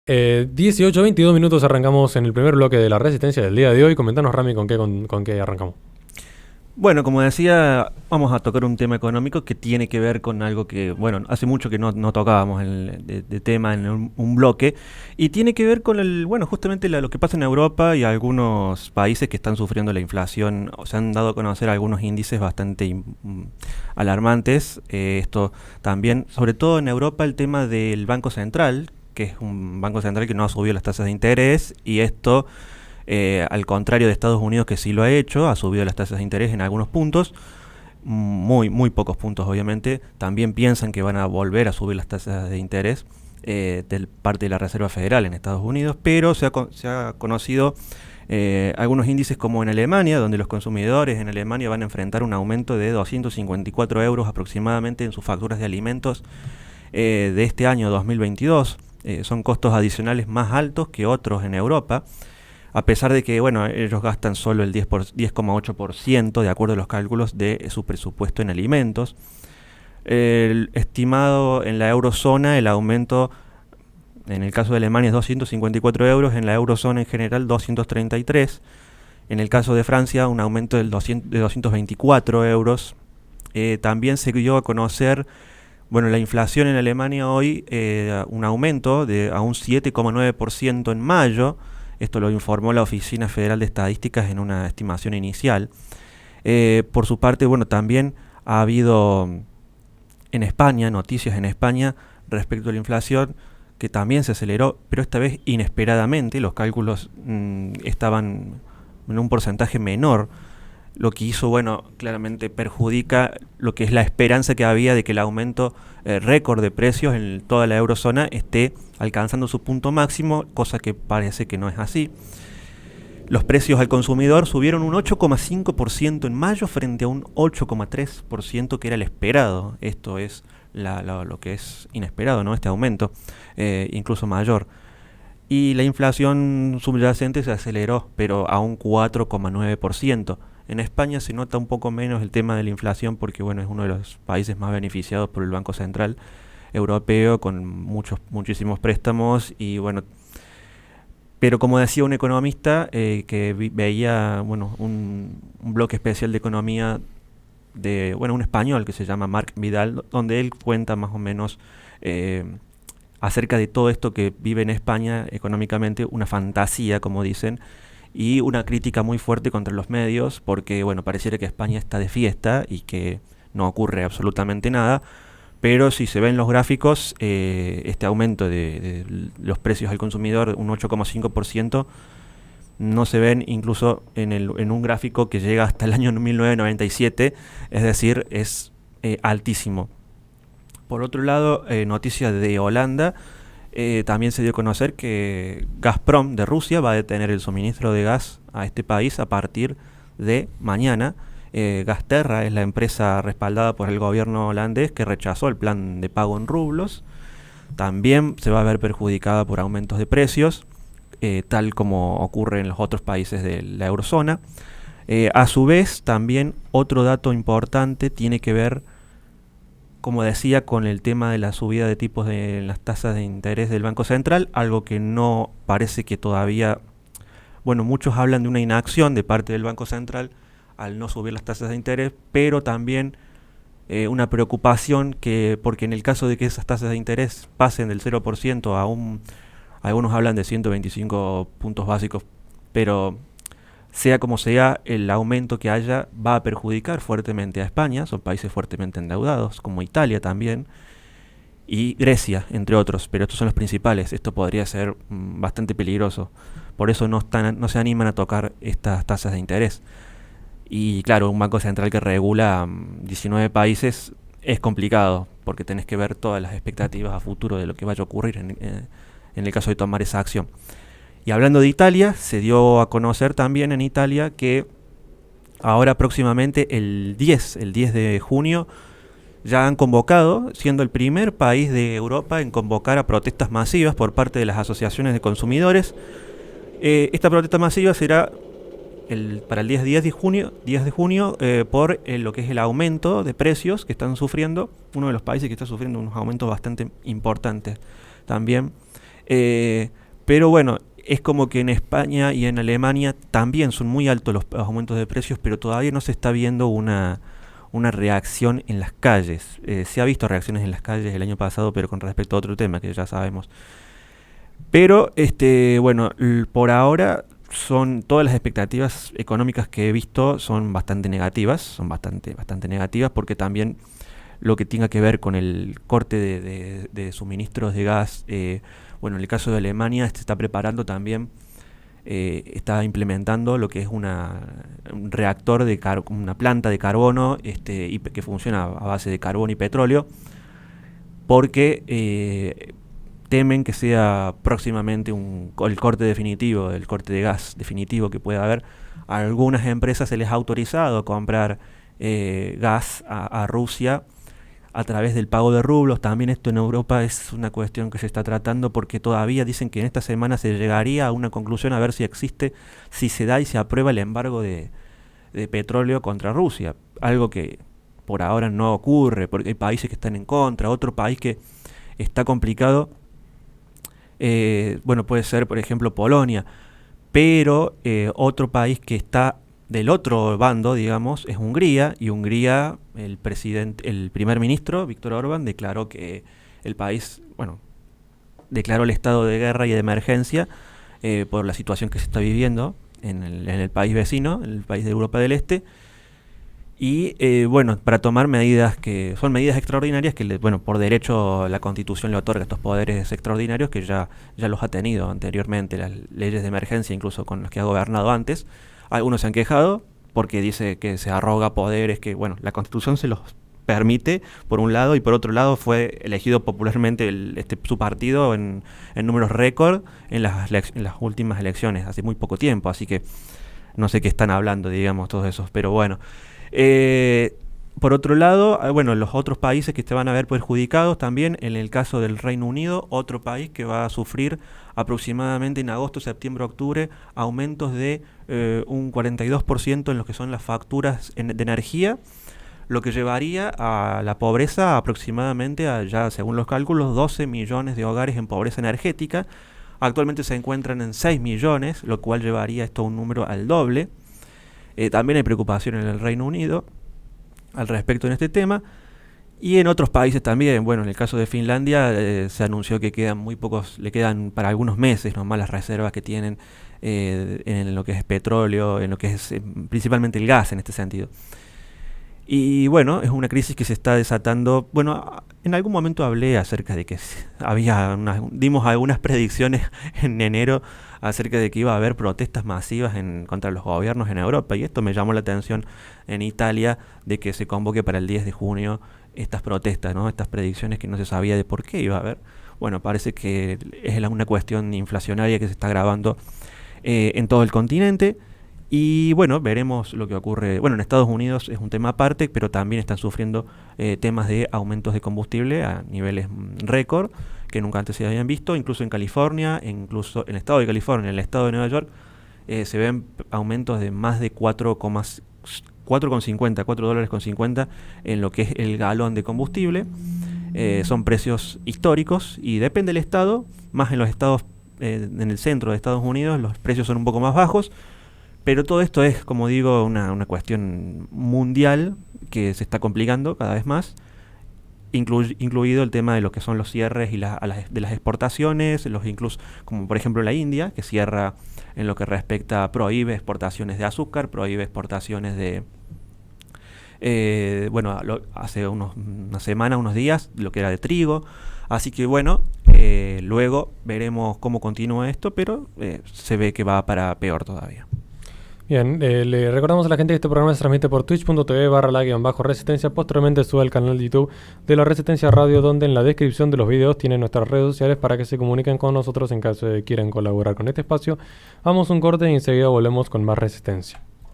18, 22 minutos arrancamos en el primer bloque de la resistencia del día de hoy. Comentanos, Rami, con qué arrancamos. Bueno, como decía, vamos a tocar un tema económico que tiene que ver con algo que, bueno, hace mucho que no tocábamos de tema en un bloque, y tiene que ver con bueno, justamente lo que pasa en Europa y algunos países que están sufriendo la inflación. O se han dado a conocer algunos índices bastante alarmantes. Esto también, sobre todo en Europa, el tema del Banco Central, que es un banco central que no ha subido las tasas de interés, y esto al contrario de Estados Unidos, que sí lo ha hecho, ha subido las tasas de interés en algunos puntos, muy pocos puntos obviamente. También piensan que van a volver a subir las tasas de interés de parte de la Reserva Federal en Estados Unidos, pero se ha conocido algunos índices como en Alemania, donde los consumidores en Alemania van a enfrentar un aumento de 254 euros aproximadamente en sus facturas de alimentos de este año 2022. Son costos adicionales más altos que otros en Europa, a pesar de que, bueno, ellos gastan solo el 10,8% de acuerdo a los cálculos de su presupuesto en alimentos. El estimado en la eurozona, el aumento en el caso de Alemania es 254 euros, en la eurozona en general 233. En el caso de Francia, un aumento de 224 euros. También se dio a conocer, bueno, la inflación en Alemania hoy, un aumento a un 7,9% en mayo. Esto lo informó la Oficina Federal de Estadísticas en una estimación inicial. Por su parte, bueno, también ha habido en España, noticias en España respecto a la inflación, que también se aceleró, pero esta vez inesperadamente. Los cálculos estaban en un porcentaje menor, lo que hizo, bueno, claramente perjudica lo que es la esperanza que había de que el aumento récord de precios en toda la eurozona esté alcanzando su punto máximo, cosa que parece que no es así. Los precios al consumidor subieron un 8,5% en mayo frente a un 8,3% que era el esperado. Esto es lo que es inesperado, ¿no? Este aumento, incluso mayor. Y la inflación subyacente se aceleró, pero a un 4,9%. En España se nota un poco menos el tema de la inflación porque, bueno, es uno de los países más beneficiados por el Banco Central Europeo, con muchísimos préstamos. Y bueno, pero como decía un economista que veía, bueno, un bloque especial de economía de, bueno, un español que se llama Marc Vidal, donde él cuenta más o menos acerca de todo esto que vive en España económicamente, una fantasía, como dicen, y una crítica muy fuerte contra los medios, porque, bueno, pareciera que España está de fiesta y que no ocurre absolutamente nada. Pero si se ven los gráficos, este aumento de los precios al consumidor, un 8,5%, no se ven incluso en un gráfico que llega hasta el año 1997, es decir, es altísimo. Por otro lado, noticia de Holanda, también se dio a conocer que Gazprom de Rusia va a detener el suministro de gas a este país a partir de mañana. Gasterra es la empresa respaldada por el gobierno holandés que rechazó el plan de pago en rublos. También se va a ver perjudicada por aumentos de precios, tal como ocurre en los otros países de la eurozona. A su vez, también otro dato importante tiene que ver, como decía, con el tema de la subida de tipos de las tasas de interés del Banco Central, algo que no parece que todavía, bueno, muchos hablan de una inacción de parte del Banco Central al no subir las tasas de interés, pero también una preocupación porque en el caso de que esas tasas de interés pasen del 0% algunos hablan de 125 puntos básicos, pero sea como sea, el aumento que haya va a perjudicar fuertemente a España. Son países fuertemente endeudados, como Italia también, y Grecia, entre otros, pero estos son los principales. Esto podría ser bastante peligroso. Por eso no se animan a tocar estas tasas de interés. Y claro, un banco central que regula 19 países es complicado, porque tenés que ver todas las expectativas a futuro de lo que vaya a ocurrir en el caso de tomar esa acción. Y hablando de Italia, se dio a conocer también en Italia que ahora próximamente el 10 de junio ya han convocado, siendo el primer país de Europa en convocar a protestas masivas por parte de las asociaciones de consumidores. Esta protesta masiva será para el 10 de junio, por lo que es el aumento de precios que están sufriendo, uno de los países que está sufriendo unos aumentos bastante importantes también. Pero bueno, es como que en España y en Alemania también son muy altos los aumentos de precios, pero todavía no se está viendo una reacción en las calles. Se ha visto reacciones en las calles el año pasado, pero con respecto a otro tema que ya sabemos. Pero, bueno, por ahora son todas las expectativas económicas que he visto son bastante negativas, bastante negativas, porque también lo que tenga que ver con el corte de suministros de gas, bueno, en el caso de Alemania se está preparando también, está implementando lo que es un reactor una planta de carbono, que funciona a base de carbón y petróleo, porque temen que sea próximamente el corte definitivo, el corte de gas definitivo que pueda haber. A algunas empresas se les ha autorizado a comprar gas a Rusia a través del pago de rublos. También esto en Europa es una cuestión que se está tratando, porque todavía dicen que en esta semana se llegaría a una conclusión a ver si se da y se aprueba el embargo de petróleo contra Rusia. Algo que por ahora no ocurre, porque hay países que están en contra. Otro país que está complicado, bueno, puede ser por ejemplo Polonia, pero otro país que está del otro bando, digamos, es Hungría, y Hungría, el primer ministro, Viktor Orbán, declaró que el país, bueno, declaró el estado de guerra y de emergencia por la situación que se está viviendo en el país vecino, en el país de Europa del Este, y bueno, para tomar medidas que son medidas extraordinarias que, bueno, por derecho la Constitución le otorga estos poderes extraordinarios que ya los ha tenido anteriormente, las leyes de emergencia, incluso con las que ha gobernado antes. Algunos se han quejado porque dice que se arroga poderes que, bueno, la Constitución se los permite, por un lado, y por otro lado fue elegido popularmente su partido en números récord en las últimas elecciones, hace muy poco tiempo, así que no sé qué están hablando, digamos, todos esos, pero bueno. Por otro lado, bueno, los otros países que se van a ver perjudicados también, en el caso del Reino Unido, otro país que va a sufrir aproximadamente en agosto, septiembre, octubre, aumentos de un 42% en lo que son las facturas de energía, lo que llevaría a la pobreza aproximadamente a, ya según los cálculos, 12 millones de hogares en pobreza energética. Actualmente se encuentran en 6 millones, lo cual llevaría esto a un número al doble. También hay preocupación en el Reino Unido al respecto en este tema, y en otros países también. Bueno, en el caso de Finlandia se anunció que le quedan para algunos meses nomás las reservas que tienen en lo que es petróleo, en lo que es principalmente el gas en este sentido. Y bueno, es una crisis que se está desatando. Bueno, en algún momento hablé acerca de que dimos algunas predicciones en enero acerca de que iba a haber protestas masivas contra los gobiernos en Europa, y esto me llamó la atención en Italia, de que se convoque para el 10 de junio estas protestas, ¿no? Estas predicciones que no se sabía de por qué iba a haber. Bueno, parece que es una cuestión inflacionaria que se está agravando en todo el continente. Y bueno, veremos lo que ocurre. Bueno, en Estados Unidos es un tema aparte, pero también están sufriendo temas de aumentos de combustible a niveles récord que nunca antes se habían visto. Incluso en California, incluso en el estado de California, en el estado de Nueva York, se ven aumentos de más de 4 dólares con 50 en lo que es el galón de combustible. Son precios históricos y depende del estado. Más en los estados, en el centro de Estados Unidos, los precios son un poco más bajos. Pero todo esto es, como digo, una cuestión mundial que se está complicando cada vez más, incluido el tema de lo que son los cierres y de las exportaciones, incluso como por ejemplo la India, que cierra en lo que respecta, prohíbe exportaciones de azúcar, prohíbe exportaciones de, bueno, hace una semana, unos días, lo que era de trigo. Así que bueno, luego veremos cómo continúa esto, pero se ve que va para peor todavía. Bien, le recordamos a la gente que este programa se transmite por twitch.tv/la-resistencia. Posteriormente sube al canal de YouTube de La Resistencia Radio, donde en la descripción de los videos tienen nuestras redes sociales para que se comuniquen con nosotros en caso de que quieran colaborar con este espacio. Vamos un corte y enseguida volvemos con más Resistencia.